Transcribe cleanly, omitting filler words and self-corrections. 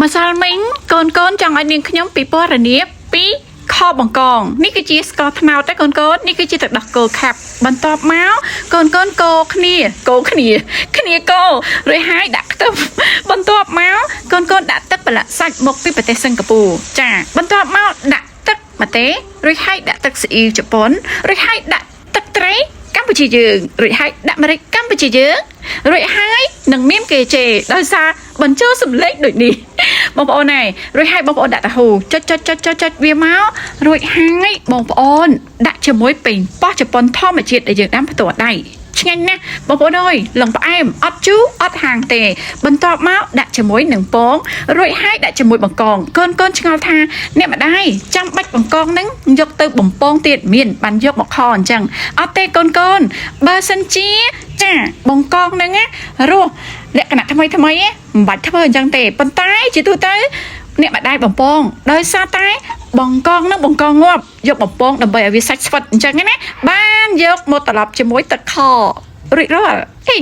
ម្សិលមិញកូនចង់ឲ្យនាងខ្ញុំពីពណ៌នាពីខបង្កងនេះគឺជាស្ករត្នោតតែកូននេះគឺជាទឹកដោះគោខាប់បន្ទាប់មកកូនកោគ្នារួចហើយដាក់ខ្ទឹមបន្ទាប់មកកូនដាក់ទឹកប្រឡាក់សាច់មកពីប្រទេសសិង្ហបុរីចាបន្ទាប់មកដាក់ទឹកម្ទេសរួចហើយដាក់ទឹកស៊ីអ៊ីវជប៉ុនរួចហើយដាក់ទឹកត្រីកម្ពុជាយើងរួចហើយដាក់ម្រេចកម្ពុជាយើងរួចហើយនឹងមានគេជេរដោយសារបញ្ចូលសម្លេងដូចនេះបងប្អូនហើយរួចហើយបងប្អូនដាក់តាហ៊ូចុចវាមករួចហើយបងប្អូនដាក់ជាមួយប៉េងប៉ោះជប៉ុនធម្មជាតិដែលយើងដាំផ្ទាល់ដៃឆ្ងាញ់ណាស់បងប្អូនអើយលឹងផ្អែមអត់ជូរអត់ហាងទេបន្ទាប់មកដាក់ជាមួយនឹងពងរួចហើយដាក់ជាមួយបង្កងកូនឆ្ងល់ថាអ្នកម្ដាយចាំបាច់បង្កងហ្នឹងយកទៅបំពងទៀតមានបានយកមកខអញ្ចឹងអត់ទេកូនបើសិនជាចាបង្កងហ្នឹងរស់លក្ខណៈថ្មីមិនបាច់ធ្វើអញ្ចឹងទេប៉ុន្តែជាទូទៅអ្នកម្ដាយបំពងដោយសារតែបង្កងនឹងបង្កងងាប់យកបំពងដើម្បីឲ្យវាសាច់ស្វិតអញ្ចឹងណាបានយកមកត្រឡប់ជាមួយទឹកខរួចរាល់ហេ